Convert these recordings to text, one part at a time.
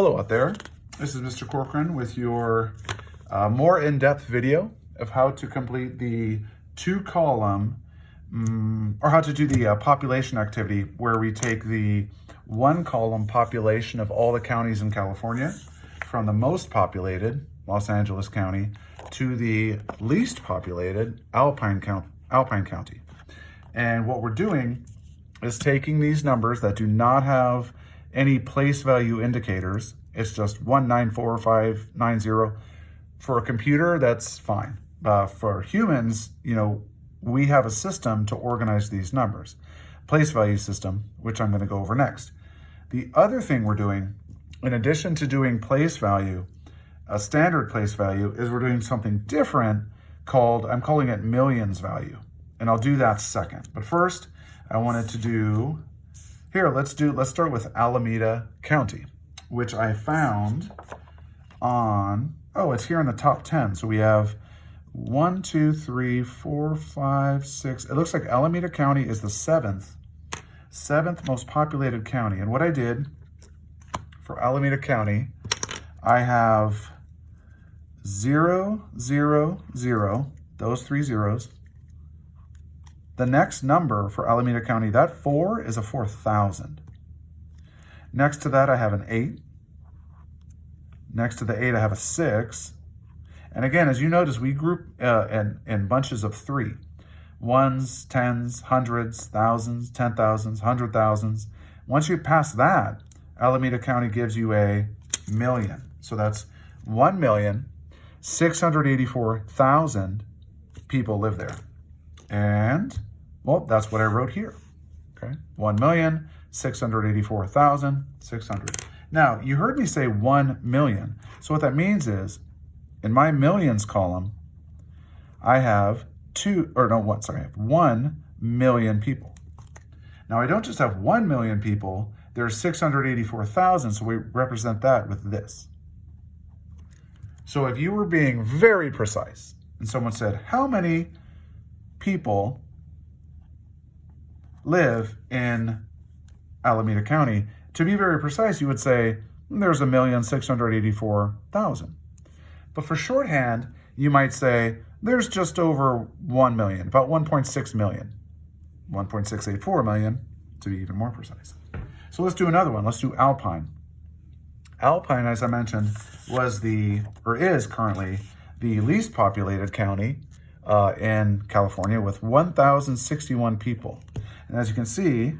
Hello out there. This is Mr. Corcoran with your more in-depth video of how to complete the two-column or how to do the population activity where we take the one-column population of all the counties in California from the most populated, Los Angeles County, to the least populated, Alpine County. And what we're doing is taking these numbers that do not have any place value indicators. It's just 194590. For a computer, that's fine. For humans, we have a system to organize these numbers. Place value system, which I'm going to go over next. The other thing we're doing, in addition to doing place value, a standard place value, is we're doing something different called, I'm calling it millions value. And I'll do that second. But first, I wanted to do, let's start with Alameda County, which I found on, it's here in the top 10. So we have 1, 2, 3, 4, 5, 6. It looks like Alameda County is the seventh most populated county. And what I did for Alameda County, I have 0, 0, 0, those 3 zeros. The next number for Alameda County, that 4 is a 4,000. Next to that, I have an 8. Next to the 8, I have a 6. And again, as you notice, we group in bunches of 3. Ones, tens, hundreds, thousands, 10,000s, 100,000s. Once you pass that, Alameda County gives you a million. So that's 1,684,000 people live there. And, well, that's what I wrote here, okay? 1,684,600. Now, you heard me say 1 million. So what that means is, in my millions column, I have 1 million people. Now, I don't just have 1 million people, there's 684,000, so we represent that with this. So if you were being very precise, and someone said, how many people live in Alameda County? To be very precise, you would say, there's 1,684,000. But for shorthand, you might say, there's just over 1 million, about 1.6 million, 1.684 million, to be even more precise. So let's do another one. Let's do Alpine. Alpine, as I mentioned, is currently the least populated county in California with 1,061 people. And as you can see,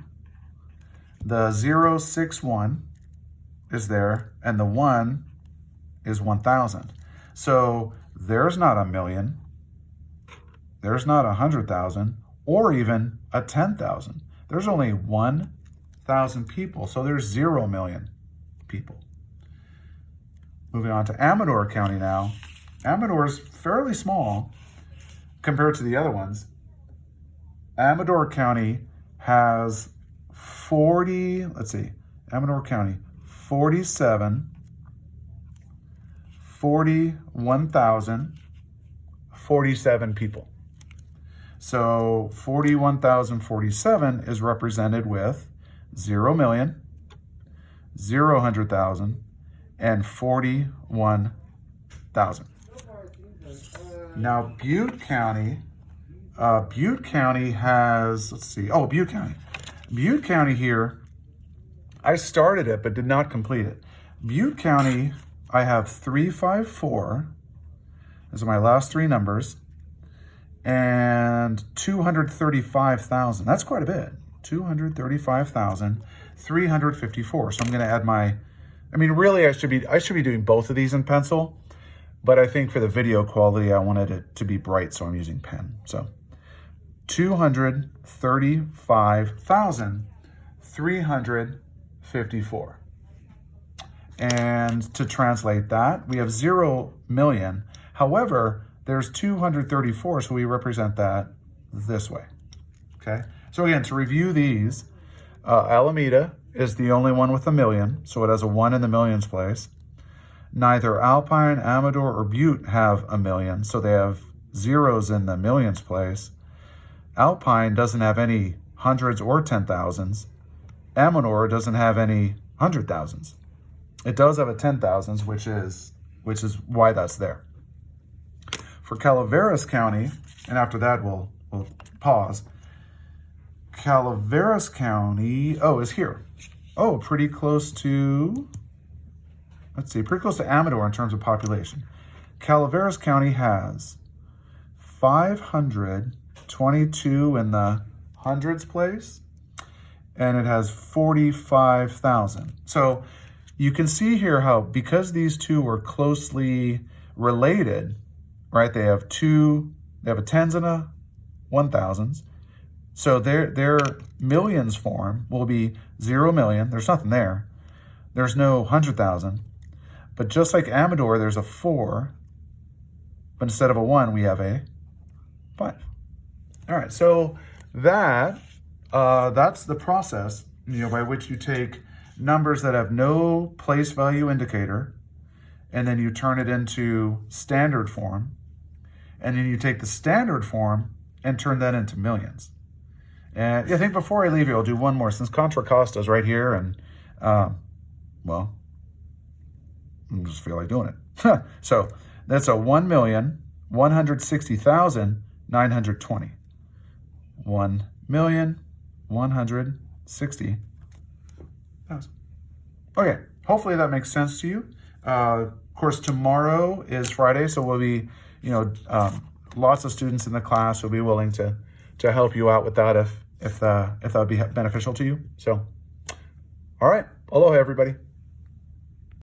the 061 is there, and the 1 is 1,000. So there's not a million, there's not 100,000, or even a 10,000. There's only 1,000 people, so there's 0 million people. Moving on to Amador County now. Amador is fairly small compared to the other ones. Amador County has 41,047 people. So 41,047 is represented with 0 million, 0 100,000, and 41,000. Now Butte County has, Butte County here, I started it but did not complete it. Butte County, I have 354, those are my last 3 numbers, and 235,000. That's quite a bit. 235,354. So I'm going to add really I should be doing both of these in pencil, but I think for the video quality, I wanted it to be bright, so I'm using pen. So 235,354. And to translate that, we have 0 million. However, there's 234, so we represent that this way, okay? So again, to review these, Alameda is the only one with a million, so it has a 1 in the millions place. Neither Alpine, Amador, or Butte have a million, so they have zeros in the millions place. Alpine doesn't have any hundreds or 10,000s. Amador doesn't have any 100,000s. it does have a 10,000s, which is why that's there. For Calaveras County, and after that we'll pause. Calaveras County, is here. Oh, pretty close to, let's see, pretty close to Amador in terms of population. Calaveras County has 522 in the hundreds place, and it has 45,000. So you can see here how, because these two were closely related, right? They have a tens and a 1,000s. So their millions form will be 0 million. There's nothing there. There's no 100,000. But just like Amador, there's a 4. But instead of a 1, we have a 5. All right, so that's the process, by which you take numbers that have no place value indicator, and then you turn it into standard form, and then you take the standard form and turn that into millions. And I think before I leave you, I'll do one more, since Contra Costa is right here, and well, I just feel like doing it. So that's a 1,160,920. 1,160,000. Okay, hopefully that makes sense to you. Of course, tomorrow is Friday, so we'll be, lots of students in the class will be willing to help you out with that if that would be beneficial to you. So, all right, aloha everybody.